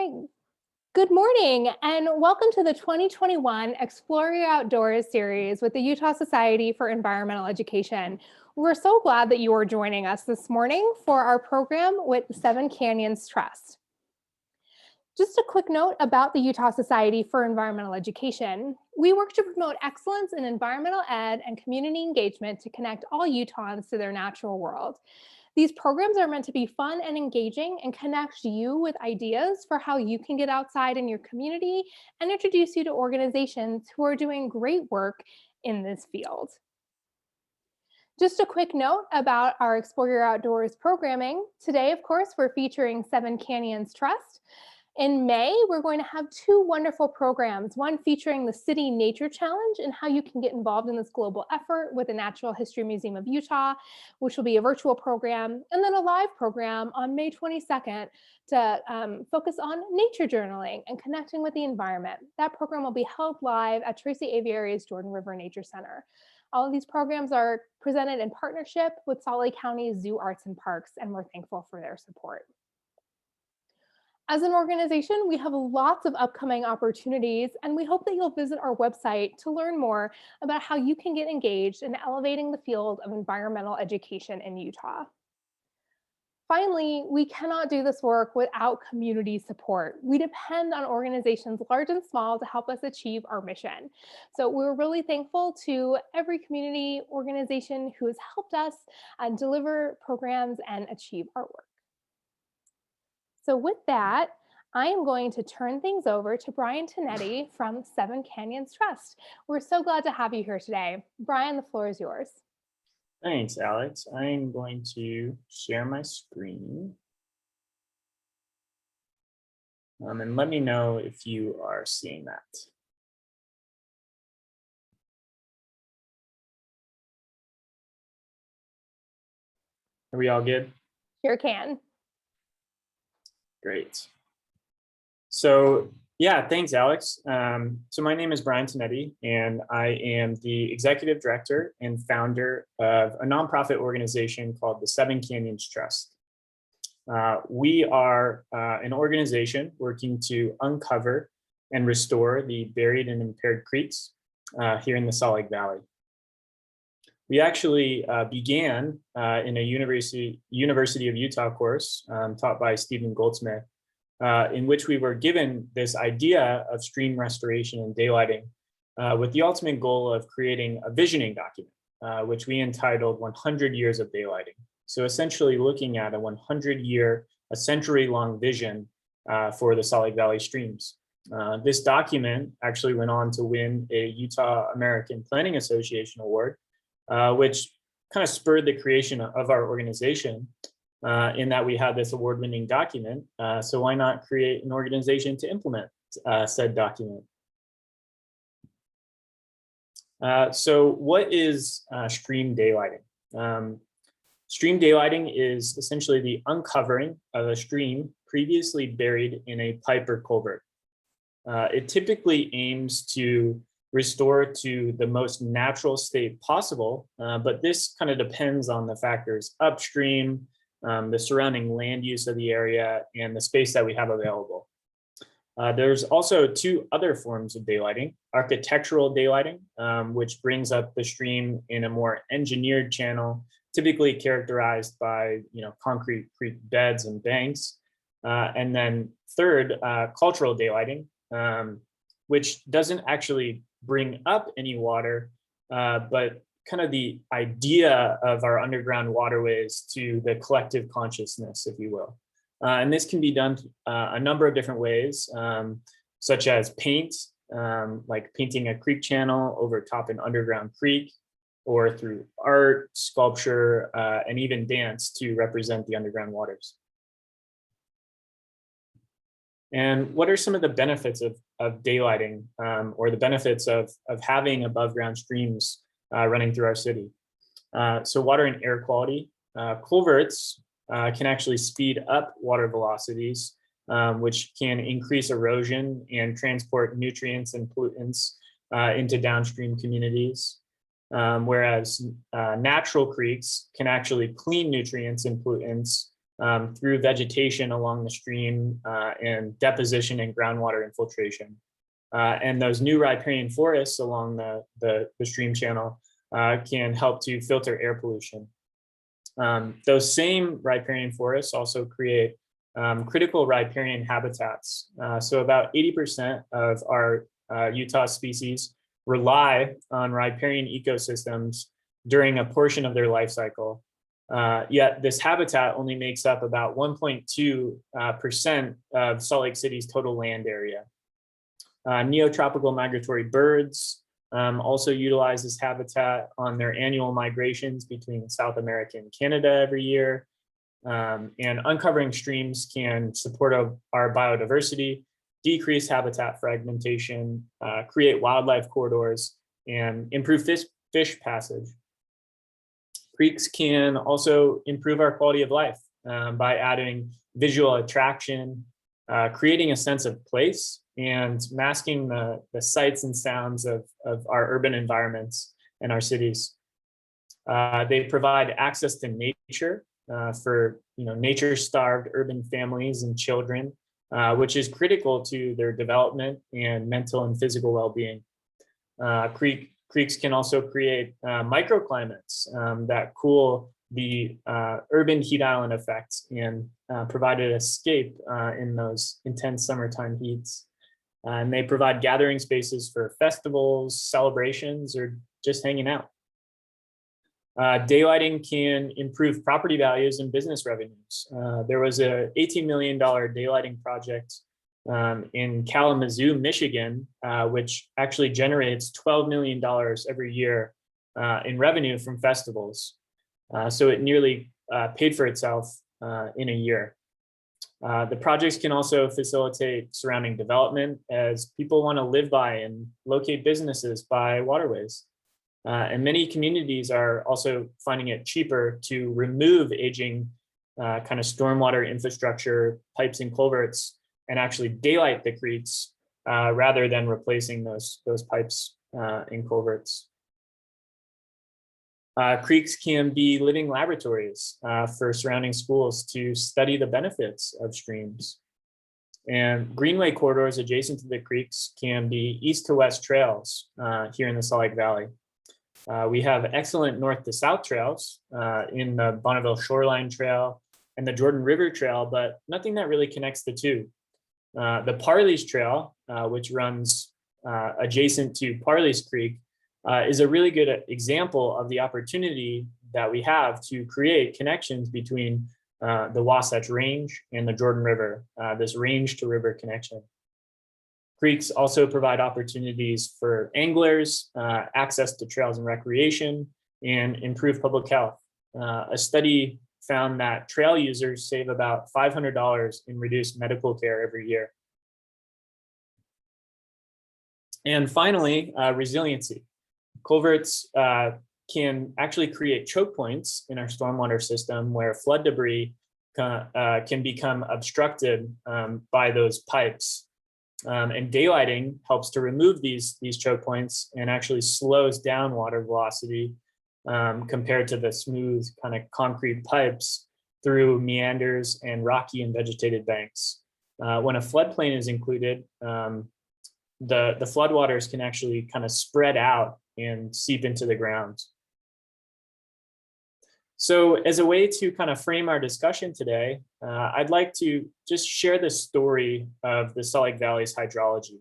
Great. Good morning and welcome to the 2021 Explore Your Outdoors series with the Utah Society for Environmental Education. We're so glad that you are joining us this morning for our program with Seven Canyons Trust. Just a quick note about the Utah Society for Environmental Education. We work to promote excellence in environmental ed and community engagement to connect all Utahns to their natural world. These programs are meant to be fun and engaging and connect you with ideas for how you can get outside in your community and introduce you to organizations who are doing great work in this field. Just a quick note about our Explore Your Outdoors programming. Today, of course, we're featuring Seven Canyons Trust. In May, we're going to have two wonderful programs, one featuring the City Nature Challenge and how you can get involved in this global effort with the Natural History Museum of Utah, which will be a virtual program, and then a live program on May 22nd to focus on nature journaling and connecting with the environment. That program will be held live at Tracy Aviary's Jordan River Nature Center. All of these programs are presented in partnership with Salt Lake County Zoo Arts and Parks, and we're thankful for their support. As an organization, we have lots of upcoming opportunities, and we hope that you'll visit our website to learn more about how you can get engaged in elevating the field of environmental education in Utah. Finally, we cannot do this work without community support. We depend on organizations large and small to help us achieve our mission. So we're really thankful to every community organization who has helped us deliver programs and achieve our work. So with that, I am going to turn things over to Brian Tinetti from Seven Canyons Trust. We're so glad to have you here today. Brian, the floor is yours. Thanks, Alex. I'm going to share my screen. And let me know if you are seeing that. Are we all good? Sure can. Great. So yeah, thanks, Alex. So my name is Brian Tinetti, and I am the executive director and founder of a nonprofit organization called the Seven Canyons Trust. We are an organization working to uncover and restore the buried and impaired creeks here in the Salt Lake Valley. We actually began in a University of Utah course taught by Stephen Goldsmith, in which we were given this idea of stream restoration and daylighting with the ultimate goal of creating a visioning document, which we entitled 100 Years of Daylighting. So essentially looking at a 100-year, a century-long vision for the Salt Lake Valley streams. This document actually went on to win a Utah American Planning Association award, which kind of spurred the creation of our organization in that we had this award-winning document. So why not create an organization to implement said document? So what is stream daylighting? Stream daylighting is essentially the uncovering of a stream previously buried in a pipe or culvert. It typically aims to restore to the most natural state possible, but this kind of depends on the factors upstream, the surrounding land use of the area, and the space that we have available. There's also two other forms of daylighting: architectural daylighting, which brings up the stream in a more engineered channel, typically characterized by concrete creek beds and banks. And then third, cultural daylighting, which doesn't actually bring up any water, but kind of the idea of our underground waterways to the collective consciousness, if you will. And this can be done a number of different ways, such as paint, like painting a creek channel over top an underground creek, or through art, sculpture, and even dance to represent the underground waters. And what are some of the benefits of daylighting, or the benefits of having above ground streams running through our city? So water and air quality. Culverts can actually speed up water velocities, which can increase erosion and transport nutrients and pollutants into downstream communities. Whereas natural creeks can actually clean nutrients and pollutants through vegetation along the stream and deposition and groundwater infiltration. And those new riparian forests along the stream channel can help to filter air pollution. Those same riparian forests also create critical riparian habitats. So about 80% of our Utah species rely on riparian ecosystems during a portion of their life cycle. Yet this habitat only makes up about 1.2% of Salt Lake City's total land area. Neotropical migratory birds also utilize this habitat on their annual migrations between South America and Canada every year. And uncovering streams can support our biodiversity, decrease habitat fragmentation, create wildlife corridors, and improve fish passage. Creeks can also improve our quality of life by adding visual attraction, creating a sense of place, and masking the sights and sounds of our urban environments and our cities. They provide access to nature for nature-starved urban families and children, which is critical to their development and mental and physical well-being. Creeks can also create microclimates that cool the urban heat island effect and provide an escape in those intense summertime heats. And they provide gathering spaces for festivals, celebrations, or just hanging out. Daylighting can improve property values and business revenues. There was a $18 million daylighting project in Kalamazoo, Michigan, which actually generates $12 million every year in revenue from festivals. So it nearly paid for itself in a year. The projects can also facilitate surrounding development as people want to live by and locate businesses by waterways. And many communities are also finding it cheaper to remove aging kind of stormwater infrastructure, pipes and culverts, and actually daylight the creeks rather than replacing those pipes and culverts. Creeks can be living laboratories for surrounding schools to study the benefits of streams. And greenway corridors adjacent to the creeks can be east to west trails here in the Salt Lake Valley. We have excellent north to south trails in the Bonneville Shoreline Trail and the Jordan River Trail, but nothing that really connects the two. The Parleys Trail, which runs adjacent to Parleys Creek, is a really good example of the opportunity that we have to create connections between the Wasatch Range and the Jordan River, this range to river connection. Creeks also provide opportunities for anglers, access to trails and recreation, and improve public health. A study found that trail users save about $500 in reduced medical care every year. And finally, resiliency. Culverts can actually create choke points in our stormwater system where flood debris can become obstructed by those pipes. And daylighting helps to remove these choke points and actually slows down water velocity compared to the smooth kind of concrete pipes through meanders and rocky and vegetated banks. When a floodplain is included, the floodwaters can actually kind of spread out and seep into the ground. So as a way to kind of frame our discussion today, I'd like to just share the story of the Salt Lake Valley's hydrology.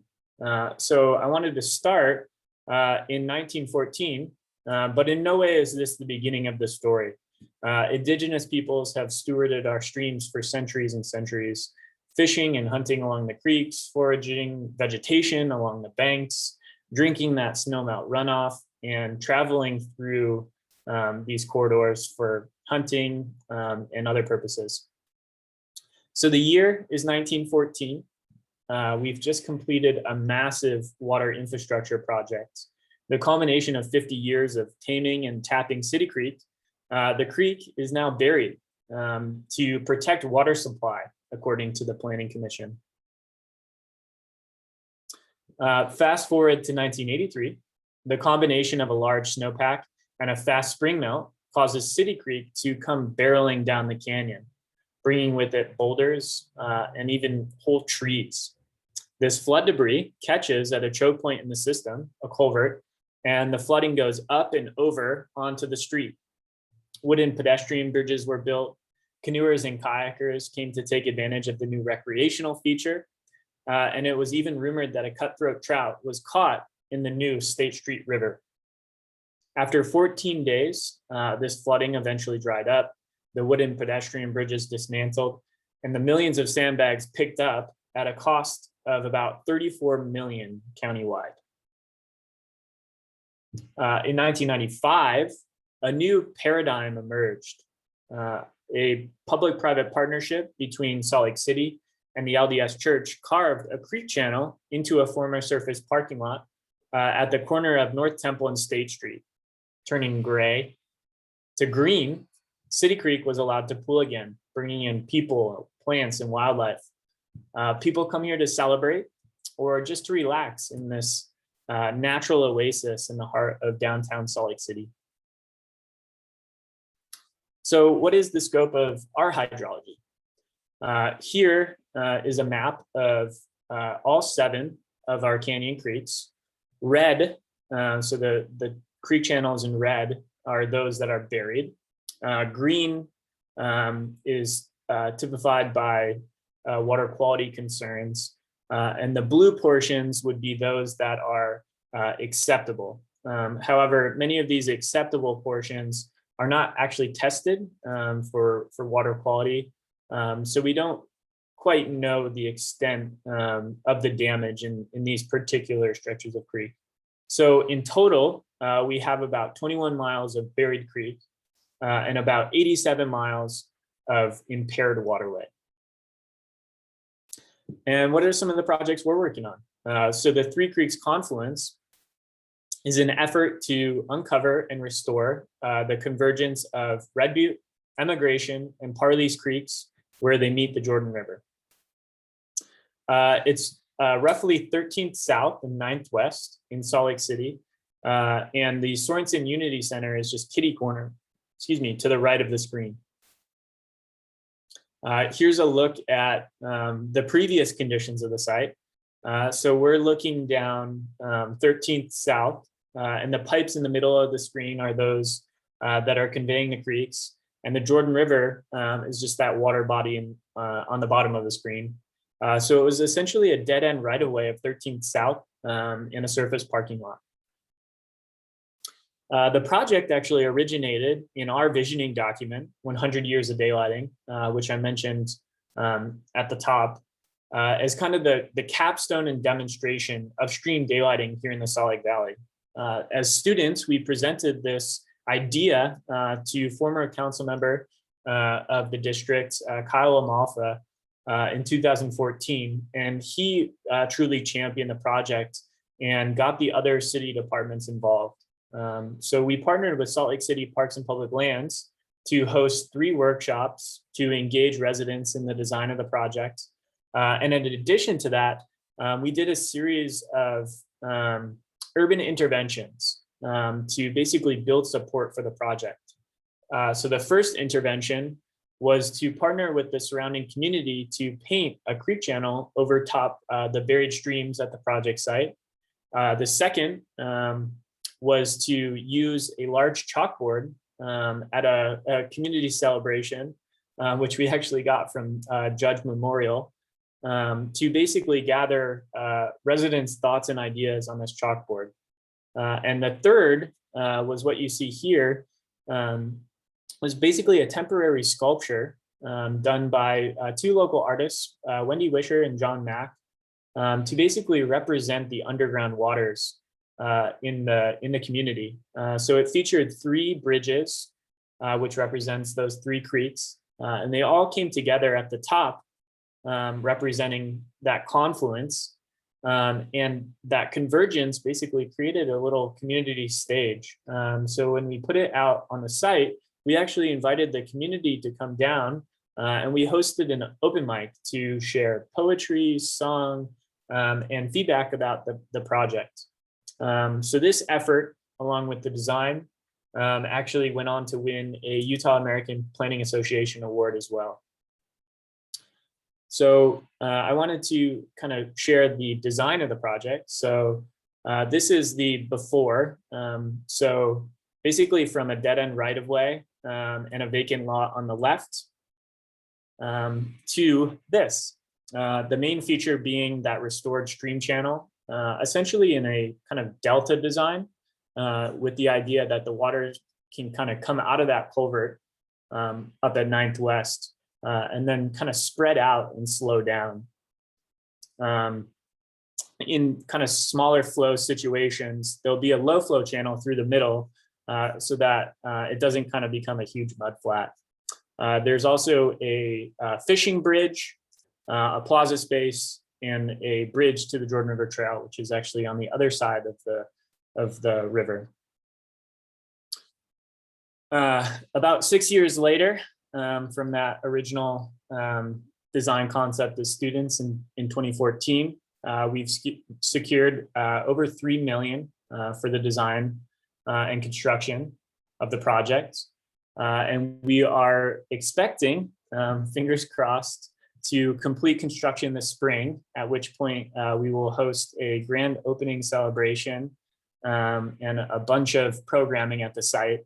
So I wanted to start in 1914, but in no way is this the beginning of the story. Indigenous peoples have stewarded our streams for centuries and centuries, fishing and hunting along the creeks, foraging vegetation along the banks, drinking that snowmelt runoff, and traveling through these corridors for hunting and other purposes. So the year is 1914. We've just completed a massive water infrastructure project. The culmination of 50 years of taming and tapping City Creek, the creek is now buried to protect water supply, according to the Planning Commission. Fast forward to 1983, the combination of a large snowpack and a fast spring melt causes City Creek to come barreling down the canyon. bringing with it boulders and even whole trees. This flood debris catches at a choke point in the system, a culvert, and the flooding goes up and over onto the street. Wooden pedestrian bridges were built. Canoers and kayakers came to take advantage of the new recreational feature. And it was even rumored that a cutthroat trout was caught in the new State Street River. After 14 days, this flooding eventually dried up, the wooden pedestrian bridges dismantled, and the millions of sandbags picked up at a cost of about 34 million countywide. In 1995, a new paradigm emerged. A public-private partnership between Salt Lake City and the LDS Church carved a creek channel into a former surface parking lot at the corner of North Temple and State Street. Turning gray to green, City Creek was allowed to pool again, bringing in people, plants, and wildlife. People come here to celebrate or just to relax in this natural oasis in the heart of downtown Salt Lake City. So what is the scope of our hydrology? Here is a map of all 7 of our canyon creeks. Red, so the creek channels in red are those that are buried. Green is typified by water quality concerns. And the blue portions would be those that are acceptable. However, many of these acceptable portions are not actually tested for water quality. So we don't quite know the extent of the damage in these particular stretches of creek. So in total, we have about 21 miles of buried creek and about 87 miles of impaired waterway. And what are some of the projects we're working on? So the Three Creeks Confluence is an effort to uncover and restore the convergence of Red Butte, Emigration, and Parleys Creeks where they meet the Jordan River. It's roughly 13th south and 9th west in Salt Lake City. And the Sorensen Unity Center is just kitty corner, to the right of the screen. Here's a look at the previous conditions of the site. So we're looking down 13th south, and the pipes in the middle of the screen are those that are conveying the creeks. And the Jordan River is just that water body on the bottom of the screen. So it was essentially a dead end right of way of 13th south in a surface parking lot. The project actually originated in our visioning document, 100 Years of Daylighting, which I mentioned at the top, as kind of the capstone and demonstration of stream daylighting here in the Salt Lake Valley. As students, we presented this idea to former council member of the district, Kyle Amalfa, in 2014, and he truly championed the project and got the other city departments involved. So we partnered with Salt Lake City Parks and Public Lands to host 3 workshops to engage residents in the design of the project. And in addition to that, we did a series of urban interventions to basically build support for the project. So the first intervention was to partner with the surrounding community to paint a creek channel over top the buried streams at the project site. The second was to use a large chalkboard at a community celebration, which we actually got from Judge Memorial, to basically gather residents' thoughts and ideas on this chalkboard. And the third was what you see here, was basically a temporary sculpture done by 2 local artists, Wendy Wisher and John Mack, to basically represent the underground waters in the community. So it featured 3 bridges, which represents those 3 creeks, and they all came together at the top, representing that confluence, and that convergence basically created a little community stage. So when we put it out on the site, we actually invited the community to come down, and we hosted an open mic to share poetry, song, and feedback about the project. So this effort, along with the design, actually went on to win a Utah American Planning Association award as well. So I wanted to kind of share the design of the project. So this is the before. So basically from a dead end right of way and a vacant lot on the left to this. The main feature being that restored stream channel, essentially in a kind of delta design with the idea that the water can kind of come out of that culvert up at 9th West and then kind of spread out and slow down. In kind of smaller flow situations, there'll be a low flow channel through the middle so that it doesn't kind of become a huge mud flat. There's also a fishing bridge, a plaza space, and a bridge to the Jordan River Trail, which is actually on the other side of the river. About 6 years later, from that original design concept as students in 2014, we've secured over $3 million for the design and construction of the project. And we are expecting, fingers crossed, to complete construction this spring, at which point we will host a grand opening celebration and a bunch of programming at the site.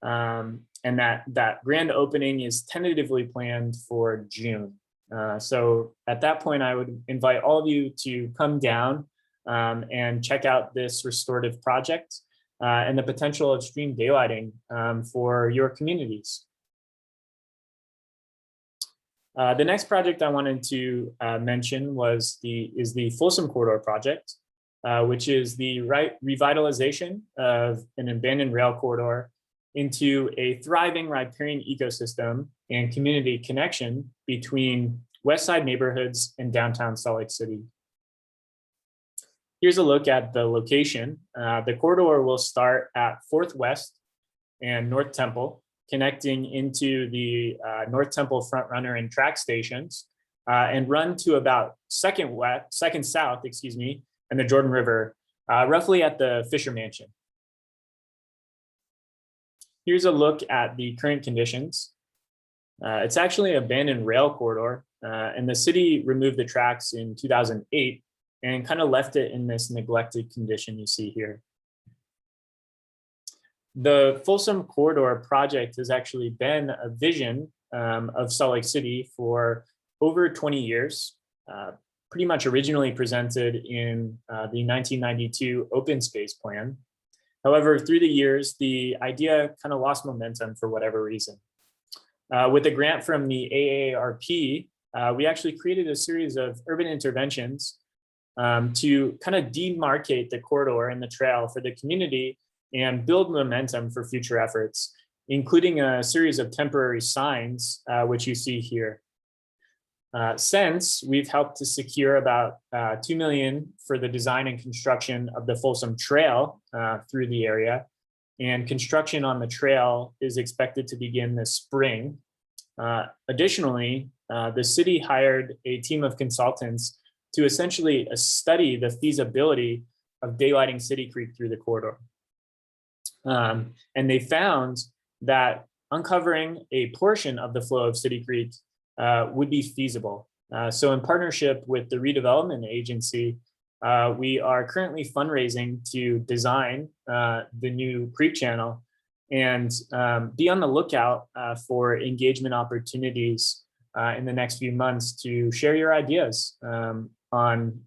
And that grand opening is tentatively planned for June. So at that point, I would invite all of you to come down and check out this restorative project and the potential of stream daylighting for your communities. The next project I wanted to mention is the Folsom Corridor project, which is the revitalization of an abandoned rail corridor into a thriving riparian ecosystem and community connection between West Side neighborhoods and downtown Salt Lake City. Here's a look at the location. The corridor will start at 4th West and North Temple, connecting into the North Temple Front Runner and track stations, and run to about 2nd South, and the Jordan River, roughly at the Fisher Mansion. Here's a look at the current conditions. It's actually an abandoned rail corridor, and the city removed the tracks in 2008 and kind of left it in this neglected condition you see here. The Folsom Corridor project has actually been a vision of Salt Lake City for over 20 years, pretty much originally presented in the 1992 open space plan. However, through the years, the idea kind of lost momentum for whatever reason. With a grant from the AARP, we actually created a series of urban interventions to kind of demarcate the corridor and the trail for the community and build momentum for future efforts, including a series of temporary signs, which you see here. Since we've helped to secure about $2 million for the design and construction of the Folsom Trail through the area, and construction on the trail is expected to begin this spring. Additionally, the city hired a team of consultants to essentially study the feasibility of daylighting City Creek through the corridor. And they found that uncovering a portion of the flow of City Creek would be feasible. So in partnership with the redevelopment agency, we are currently fundraising to design the new creek channel and be on the lookout for engagement opportunities in the next few months to share your ideas on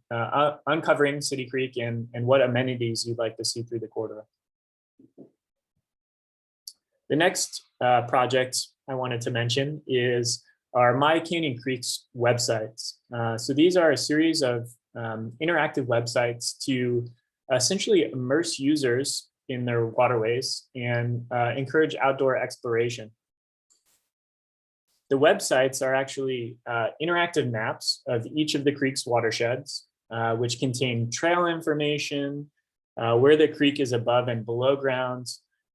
uncovering City Creek and what amenities you'd like to see through the corridor. The next project I wanted to mention is our My Canyon Creeks websites. So these are a series of interactive websites to essentially immerse users in their waterways and encourage outdoor exploration. The websites are actually interactive maps of each of the creek's watersheds, which contain trail information, where the creek is above and below ground,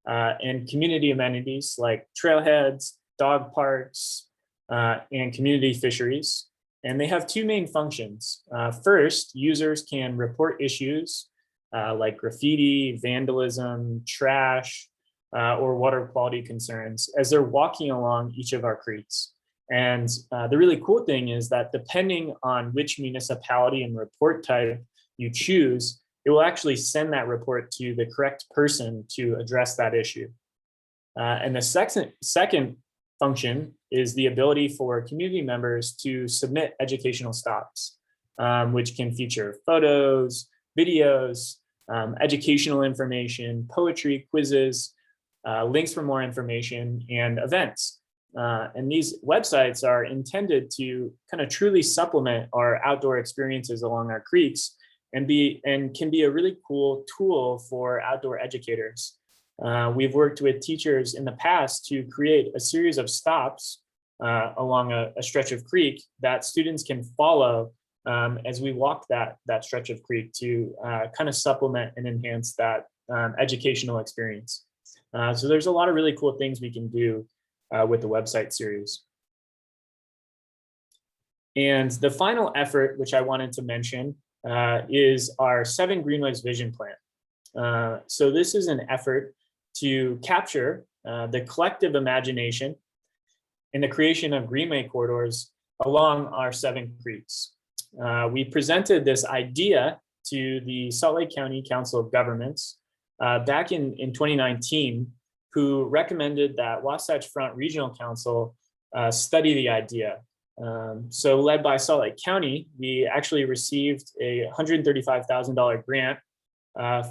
and community amenities like trailheads, dog parks, and community fisheries. And they have two main functions. First, users can report issues like graffiti, vandalism, trash, or water quality concerns as they're walking along each of our creeks. And the really cool thing is that depending on which municipality and report type you choose, it will actually send that report to the correct person to address that issue. And the second function is the ability for community members to submit educational stops, which can feature photos, videos, educational information, poetry, quizzes, links for more information, and events. And these websites are intended to kind of truly supplement our outdoor experiences along our creeks and can be a really cool tool for outdoor educators. We've worked with teachers in the past to create a series of stops along a stretch of creek that students can follow as we walk that stretch of creek to kind of supplement and enhance that educational experience. So there's a lot of really cool things we can do with the website series. And the final effort, which I wanted to mention, is our 7 Greenways Vision Plan. So this is an effort to capture the collective imagination in the creation of Greenway corridors along our 7 creeks. We presented this idea to the Salt Lake County Council of Governments back in 2019, who recommended that Wasatch Front Regional Council study the idea. So led by Salt Lake County, we actually received a $135,000 grant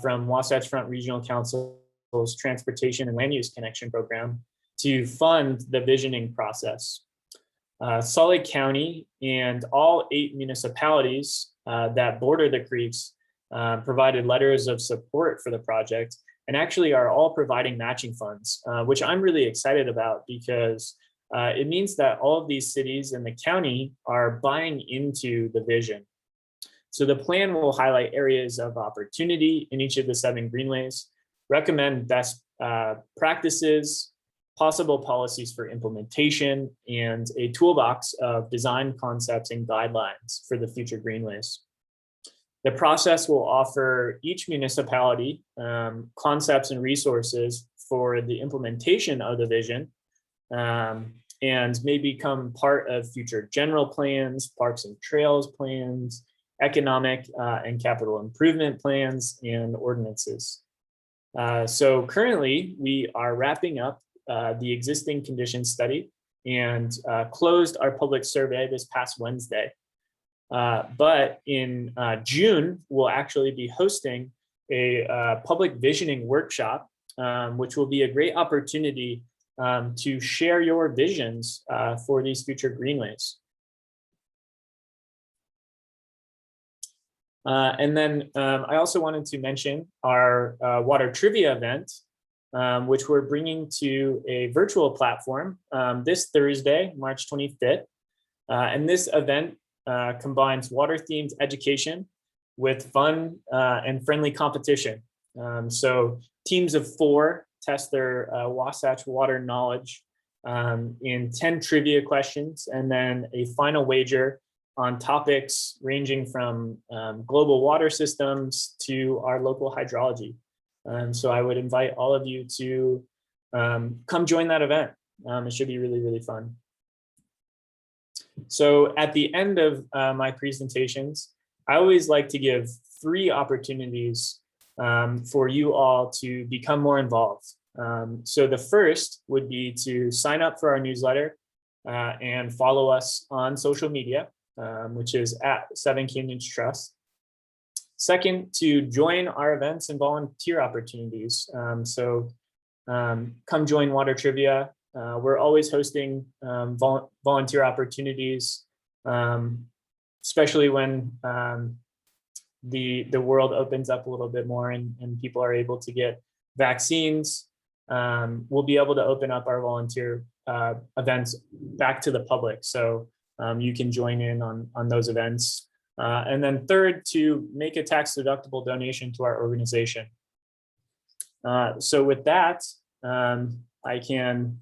from Wasatch Front Regional Council's Transportation and Land Use Connection Program to fund the visioning process. Salt Lake County and all 8 municipalities that border the creeks provided letters of support for the project, and actually are all providing matching funds, which I'm really excited about because it means that all of these cities in the county are buying into the vision. So the plan will highlight areas of opportunity in each of the 7 greenways, recommend best practices, possible policies for implementation, and a toolbox of design concepts and guidelines for the future greenways. The process will offer each municipality concepts and resources for the implementation of the vision, and may become part of future general plans, parks and trails plans, economic and capital improvement plans, and ordinances. So currently, we are wrapping up the existing conditions study and closed our public survey this past Wednesday. But in June, we'll actually be hosting a public visioning workshop, which will be a great opportunity to share your visions for these future greenways. And then I also wanted to mention our water trivia event, which we're bringing to a virtual platform this Thursday, March 25th. And this event combines water-themed education with fun and friendly competition. So teams of 4 test their Wasatch water knowledge in 10 trivia questions, and then a final wager on topics ranging from global water systems to our local hydrology. So I would invite all of you to come join that event. It should be really, really fun. So at the end of my presentations, I always like to give 3 opportunities for you all to become more involved. So the first would be to sign up for our newsletter and follow us on social media, which is at 7 Canyons Trust. Second, to join our events and volunteer opportunities. So come join Water Trivia. We're always hosting volunteer opportunities, especially when the world opens up a little bit more and people are able to get vaccines. We'll be able to open up our volunteer events back to the public. So you can join in on those events. And then third, to make a tax-deductible donation to our organization. So with that, I can